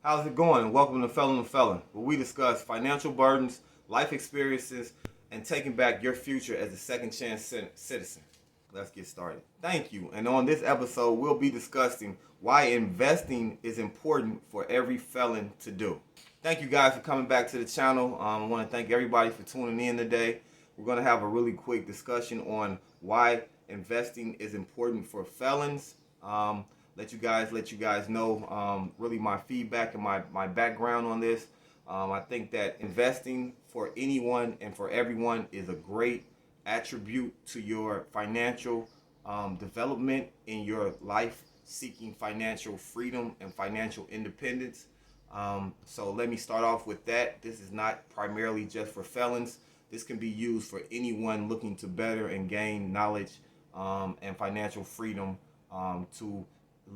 How's it going? Welcome to Felon, where we discuss financial burdens, life experiences, and taking back your future as a second chance citizen. Let's get started. Thank you. And on this episode, we'll be discussing why investing is important for every felon to do. Thank you guys for coming back to the channel. I want to thank everybody for tuning in today. We're going to have a really quick discussion on why investing is important for felons. Let you guys know really my feedback and my background on this. I think that investing for anyone and for everyone is a great attribute to your financial development in your life, seeking financial freedom and financial independence. So let me start off with that. This is not primarily just for felons. This can be used for anyone looking to better and gain knowledge and financial freedom to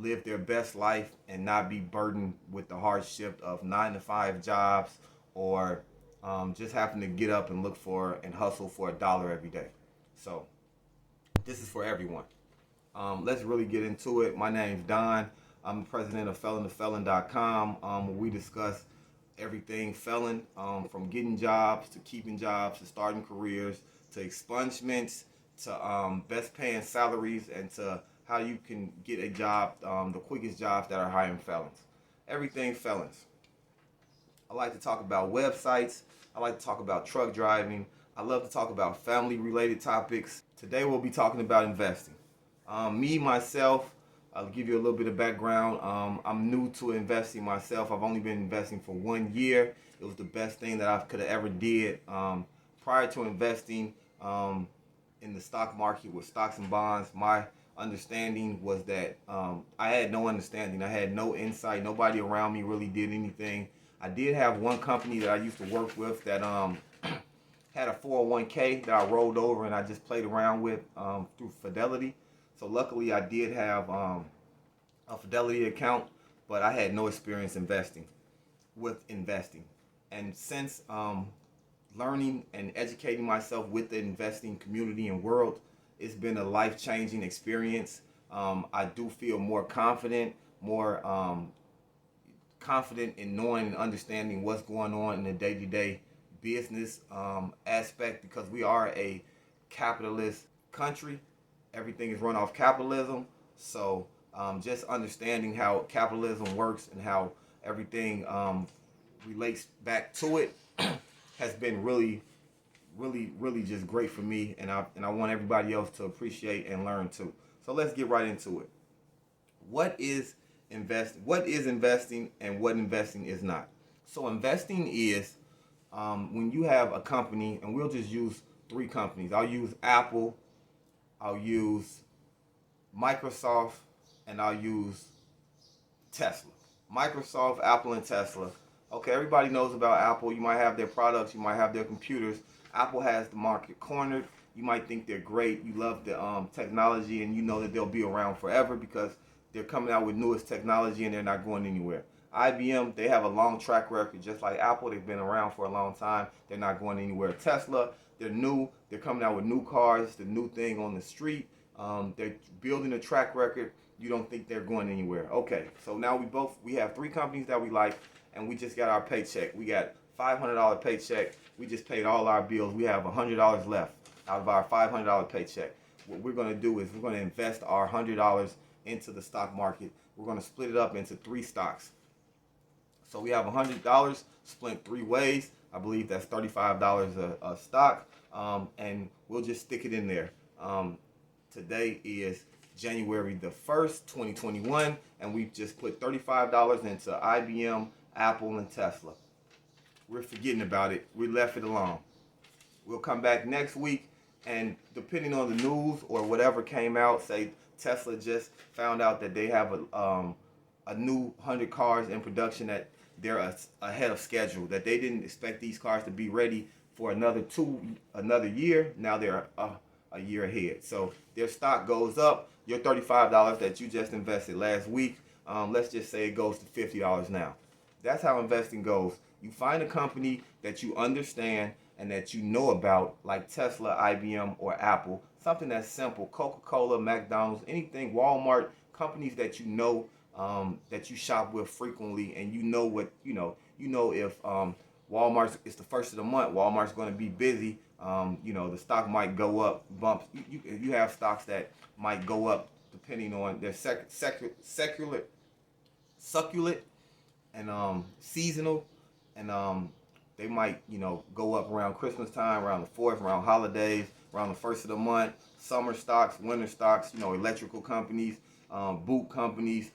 live their best life and not be burdened with the hardship of 9-to-5 jobs or just having to get up and look for and hustle for $1 every day. So this is for everyone. Let's really get into it. My name's Don. I'm the president of felon.com, where we discuss everything felon, from getting jobs to keeping jobs to starting careers to expungements to best paying salaries and to how you can get a job, the quickest jobs that are hiring felons. Everything felons. I like to talk about websites. I like to talk about truck driving. I love to talk about family related topics. Today we'll be talking about investing. Myself, I'll give you a little bit of background. I'm new to investing myself. I've only been investing for 1 year. It was the best thing that I could have ever did. Prior to investing in the stock market with stocks and bonds, my understanding was that I had no understanding. I had no insight. Nobody around me really did anything. I did have one company that I used to work with that had a 401k that I rolled over and I just played around with through Fidelity. So luckily I did have a Fidelity account, but I had no experience investing. And since learning and educating myself with the investing community and world, it's been a life-changing experience. I do feel more confident, more confident in knowing and understanding what's going on in the day-to-day business aspect, because we are a capitalist country. Everything is run off capitalism. So just understanding how capitalism works and how everything relates back to it has been really just great for me, and I want everybody else to appreciate and learn too. So let's get right into it. What is investing and what investing is not? So investing is when you have a company, and we'll just use 3 companies. I'll use Apple, I'll use Microsoft, and I'll use Tesla. Microsoft, Apple, and Tesla. Okay, everybody knows about Apple. You might have their products, you might have their computers. Apple has the market cornered. You might think they're great. You love the technology, and you know that they'll be around forever because they're coming out with newest technology and they're not going anywhere. IBM, they have a long track record, just like Apple. They've been around for a long time. They're not going anywhere. Tesla, they're new. They're coming out with new cars, the new thing on the street. They're building a track record. You don't think they're going anywhere. Okay, so now we have 3 companies that we like, and we just got our paycheck. We got $500 paycheck. We just paid all our bills. We have $100 left out of our $500 paycheck. What we're going to do is we're going to invest our $100 into the stock market. We're going to split it up into 3 stocks. So we have $100 split 3 ways. I believe that's $35 a stock, and we'll just stick it in there. Today is January the 1st, 2021, and we just put $35 into IBM, Apple, and Tesla. We're forgetting about it. We left it alone. We'll come back next week, and depending on the news or whatever came out, say Tesla just found out that they have a new 100 cars in production, that they're ahead of schedule, that they didn't expect these cars to be ready for another year. Now they're a year ahead. So their stock goes up. Your $35 that you just invested last week, let's just say it goes to $50 now. That's how investing goes. You find a company that you understand and that you know about, like Tesla, IBM, or Apple. Something that's simple. Coca-Cola, McDonald's, anything, Walmart, companies that you know that you shop with frequently, and you know what if Walmart is the first of the month, Walmart's going to be busy. The stock might go up, bumps. You have stocks that might go up depending on their succulent and seasonal, and they might go up around Christmas time, around the 4th, around holidays, around the first of the month. Summer stocks, winter stocks, electrical companies, boot companies,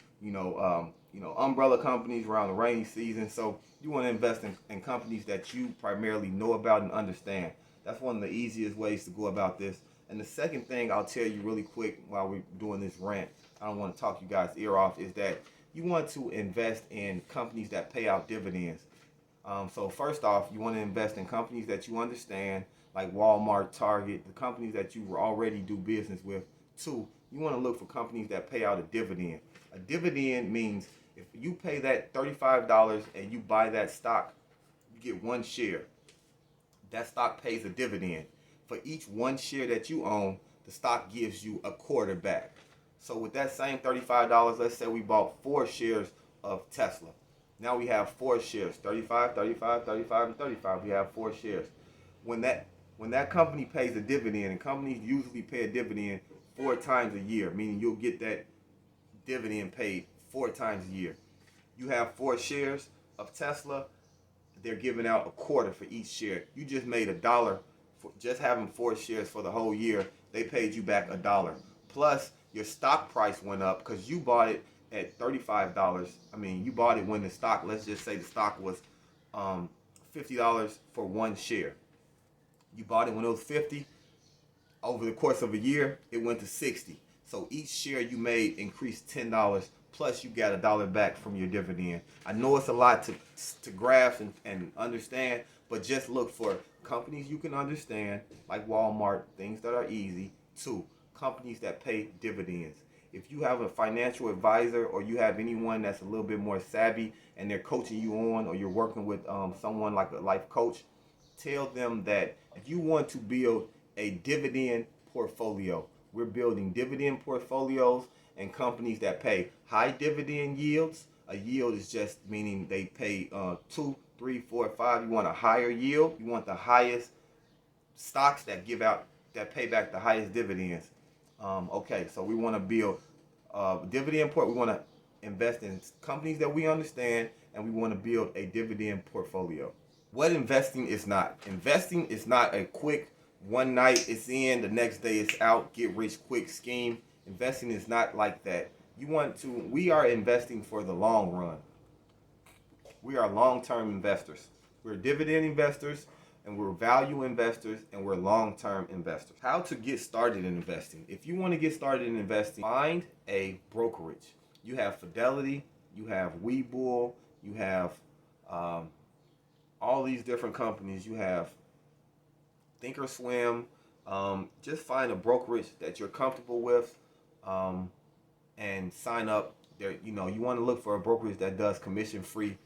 umbrella companies around the rainy season. So you want to invest in companies that you primarily know about and understand. That's one of the easiest ways to go about this. And the second thing I'll tell you really quick while we're doing this rant, I don't want to talk you guys' ear off, is that you want to invest in companies that pay out dividends. So first off, you want to invest in companies that you understand, like Walmart, Target, the companies that you already do business with. 2, you want to look for companies that pay out a dividend. A dividend means if you pay that $35 and you buy that stock, you get 1 share. That stock pays a dividend. For each 1 share that you own, the stock gives you a quarter back. So with that same $35, let's say we bought 4 shares of Tesla. Now we have 4 shares, 35, 35, 35, and 35. We have 4 shares. When that company pays a dividend, and companies usually pay a dividend 4 times a year, meaning you'll get that dividend paid 4 times a year. You have 4 shares of Tesla, they're giving out a quarter for each share. You just made $1 for just having 4 shares for the whole year. They paid you back $1. Plus, your stock price went up because you bought it at $35. I mean, you bought it when the stock, let's just say the stock was $50 for 1 share. You bought it when it was 50. Over the course of a year, it went to 60. So each share you made increased $10, plus you got $1 back from your dividend. I know it's a lot to grasp and understand, but just look for companies you can understand, like Walmart, things that are easy. 2, companies that pay dividends. If you have a financial advisor or you have anyone that's a little bit more savvy and they're coaching you on, or you're working with someone like a life coach, tell them that if you want to build a dividend portfolio, we're building dividend portfolios and companies that pay high dividend yields. A yield is just meaning they pay 2, 3, 4, 5. You want a higher yield. You want the highest stocks that pay back the highest dividends. Okay, so we want to build dividend port. We want to invest in companies that we understand, and we want to build a dividend portfolio. What investing is not. Investing is not a quick one night it's in, the next day it's out, get rich quick scheme. Investing is not like that. We are investing for the long run. We are long-term investors. We're dividend investors, and we're value investors, and we're long-term investors. How to get started in investing. If you want to get started in investing, find a brokerage. You have Fidelity, you have Webull, you have all these different companies. You have Thinkorswim. Just find a brokerage that you're comfortable with, and sign up. There, you want to look for a brokerage that does commission-free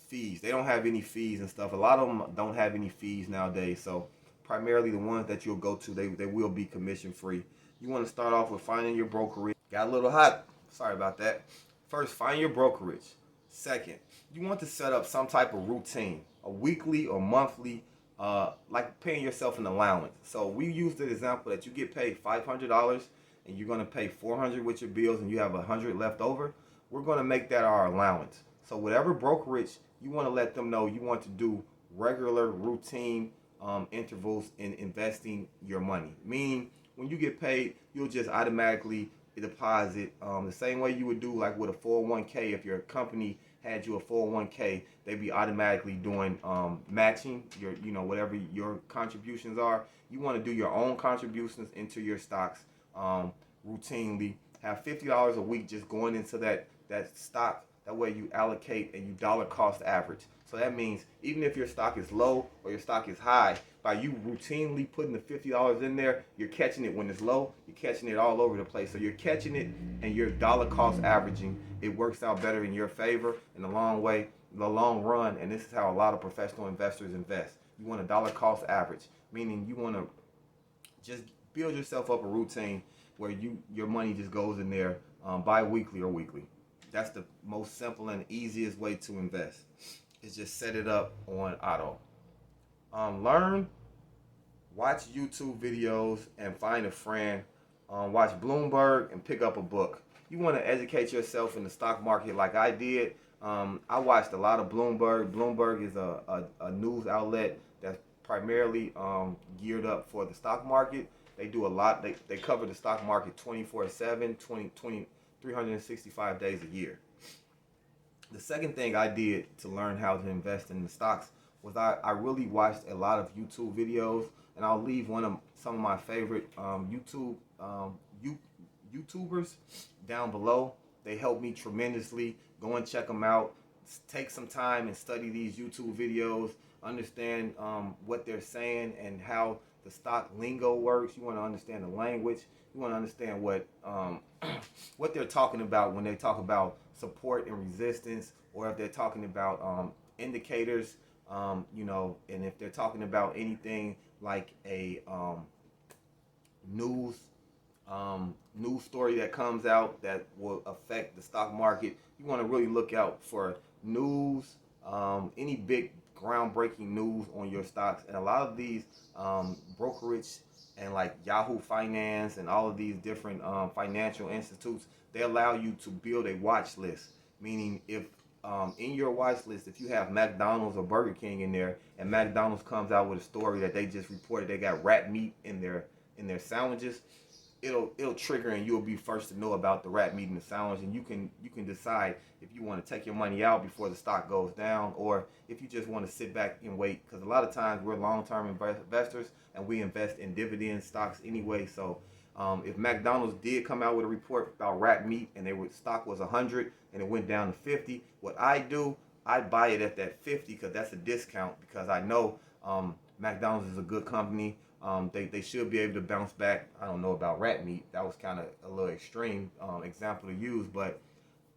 fees. They don't have any fees and stuff. A lot of them don't have any fees nowadays. So primarily the ones that you'll go to, they will be commission-free. You want to start off with finding your brokerage. Got a little hot. Sorry about that. First, find your brokerage. Second, you want to set up some type of routine, a weekly or monthly, like paying yourself an allowance. So we use the example that you get paid $500 and you're going to pay $400 with your bills and you have $100 left over. We're going to make that our allowance. So whatever brokerage, you want to let them know you want to do regular routine intervals in investing your money. Meaning when you get paid, you'll just automatically deposit the same way you would do like with a 401k. If your company had you a 401k, they'd be automatically doing matching your, whatever your contributions are. You want to do your own contributions into your stocks routinely. Have $50 a week just going into that stock. That way you allocate and you dollar cost average. So that means even if your stock is low or your stock is high, by you routinely putting the $50 in there, you're catching it when it's low, you're catching it all over the place. So you're catching it and you're dollar cost averaging. It works out better in your favor in the long run. And this is how a lot of professional investors invest. You want a dollar cost average, meaning you want to just build yourself up a routine where your money just goes in there bi-weekly or weekly. That's the most simple and easiest way to invest. Is just set it up on auto. Learn, watch YouTube videos, and find a friend. Watch Bloomberg and pick up a book. You want to educate yourself in the stock market like I did. I watched a lot of Bloomberg. Bloomberg is a news outlet that's primarily geared up for the stock market. They do a lot. They cover the stock market 24/7, 365 days a year. The second thing I did to learn how to invest in the stocks was I really watched a lot of YouTube videos, and I'll leave some of my favorite YouTubers down below. They helped me tremendously. Go and check them out. Take some time and study these YouTube videos. Understand what they're saying and how the stock lingo works. You want to understand the language. You want to understand what they're talking about when they talk about support and resistance, or if they're talking about indicators, and if they're talking about anything like a news story that comes out that will affect the stock market. You want to really look out for news, any big groundbreaking news on your stocks. And a lot of these brokerage and like Yahoo Finance and all of these different financial institutes, they allow you to build a watch list. Meaning, if in your watch list, if you have McDonald's or Burger King in there, and McDonald's comes out with a story that they just reported they got rat meat in their sandwiches, it'll trigger, and you'll be first to know about the rat meat in the sandwich, and you can decide if you want to take your money out before the stock goes down, or if you just want to sit back and wait. Because a lot of times we're long-term investors and we invest in dividend stocks anyway. So if McDonald's did come out with a report about rat meat and stock was 100 and it went down to 50, what I do, I buy it at that 50 because that's a discount, because I know McDonald's is a good company. They should be able to bounce back. I don't know about rat meat. That was kind of a little extreme example to use, but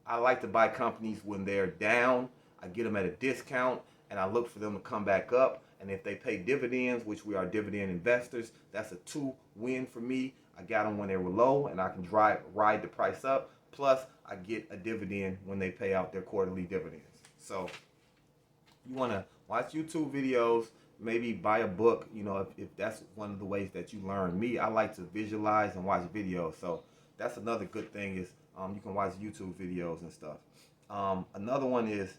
I like to buy companies when they're down. I get them at a discount, and I look for them to come back up. And if they pay dividends, which we are dividend investors, that's a 2-win for me. I got them when they were low, and I can ride the price up. Plus, I get a dividend when they pay out their quarterly dividends. So you want to watch YouTube videos, maybe buy a book, if that's one of the ways that you learn. Me, I like to visualize and watch videos. So that's another good thing is you can watch YouTube videos and stuff. Another one is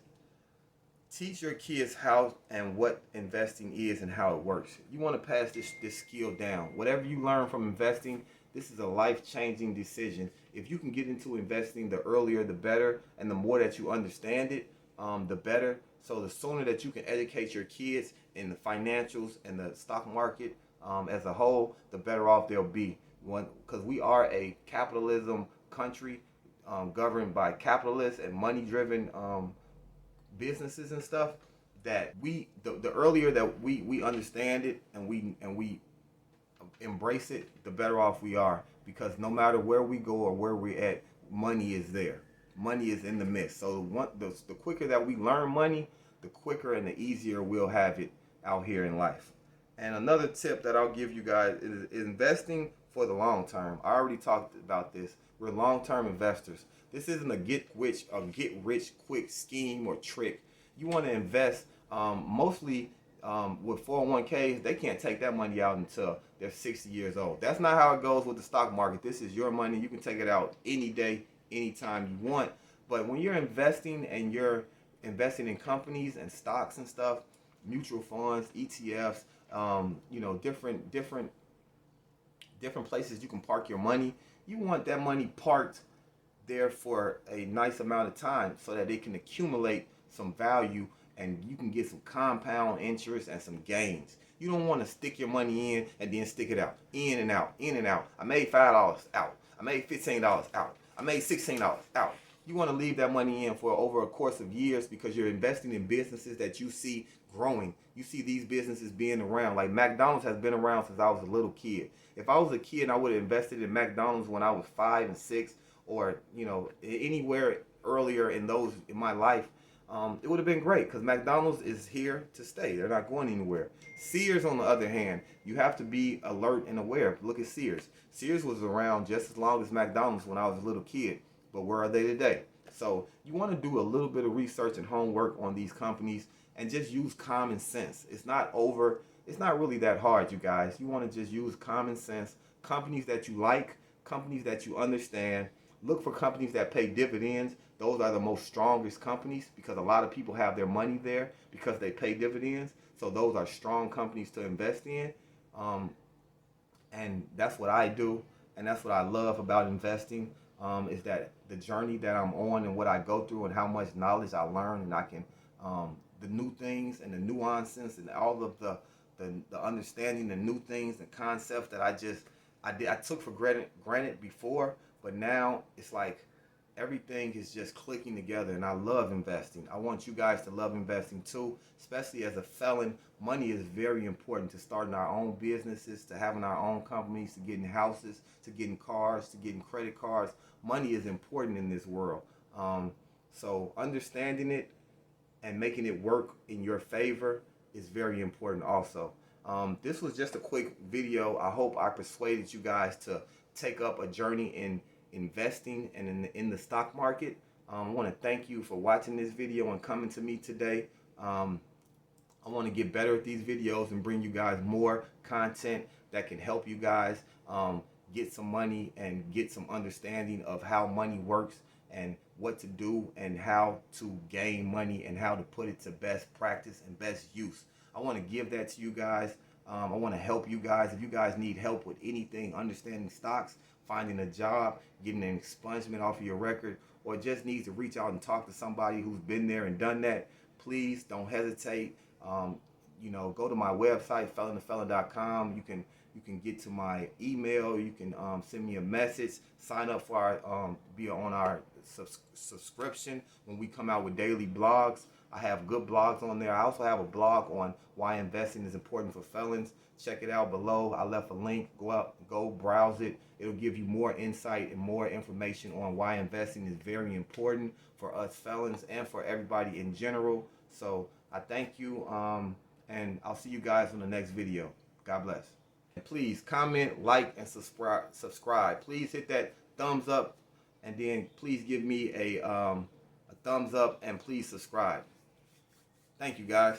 teach your kids how and what investing is and how it works. You want to pass this skill down. Whatever you learn from investing, this is a life-changing decision. If you can get into investing, the earlier the better, and the more that you understand it, the better. So the sooner that you can educate your kids in the financials and the stock market as a whole, the better off they'll be. Because we are a capitalism country governed by capitalists and money-driven businesses and stuff. That the earlier that we understand it and we embrace it, the better off we are. Because no matter where we go or where we're at, money is there. Money is in the midst. So the quicker that we learn money, the quicker and the easier we'll have it out here in life. And another tip that I'll give you guys is investing for the long term. I already talked about this. We're long-term investors. This isn't a get rich quick scheme or trick. You want to invest mostly with 401ks. They can't take that money out until they're 60 years old. That's not how it goes with the stock market. This is your money. You can take it out any day, anytime you want. But when you're investing and you're investing in companies and stocks and stuff, mutual funds, ETFs, different places you can park your money. You want that money parked there for a nice amount of time so that it can accumulate some value and you can get some compound interest and some gains. You don't want to stick your money in and then stick it out, in and out, in and out. I made $5 out. I made $15 out. I made $16 out. You want to leave that money in for over a course of years because you're investing in businesses that you see growing. You see these businesses being around. Like McDonald's has been around since I was a little kid. If I was a kid and I would have invested in McDonald's when I was 5 and 6, or anywhere earlier in my life, it would have been great because McDonald's is here to stay. They're not going anywhere. Sears, on the other hand, you have to be alert and aware. Look at Sears. Sears was around just as long as McDonald's when I was a little kid, but where are they today? So you want to do a little bit of research and homework on these companies and just use common sense. It's not really that hard, you guys. You want to just use common sense. Companies that you like, companies that you understand. Look for companies that pay dividends. Those are the most strongest companies because a lot of people have their money there because they pay dividends. So those are strong companies to invest in. And that's what I do. And that's what I love about investing, is that the journey that I'm on and what I go through and how much knowledge I learn, and I can, the new things and the nuances and all of the understanding, the new things, the concepts that I took for granted before, but now it's like everything is just clicking together, and I love investing. I want you guys to love investing too, especially as a felon. Money is very important to starting our own businesses, to having our own companies, to getting houses, to getting cars, to getting credit cards. Money is important in this world. So understanding it and making it work in your favor is very important also. This was just a quick video. I hope I persuaded you guys to take up a journey in investing and in the stock market. I want to thank you for watching this video and coming to me today. I want to get better at these videos and bring you guys more content that can help you guys get some money and get some understanding of how money works and what to do and how to gain money and how to put it to best practice and best use. I want to give that to you guys. I want to help you guys. If you guys need help with anything, understanding stocks, finding a job, getting an expungement off of your record, or just needs to reach out and talk to somebody who's been there and done that, please don't hesitate. Go to my website, felontofelon.com. You can get to my email. You can send me a message. Sign up for our be on our subscription when we come out with daily blogs. I have good blogs on there. I also have a blog on why investing is important for felons. Check it out below. I left a link. Go browse it. It'll give you more insight and more information on why investing is very important for us felons and for everybody in general. So I thank you, and I'll see you guys in the next video. God bless. And please comment, like, and subscribe. Please hit that thumbs up, and then please give me a thumbs up, and please subscribe. Thank you, guys.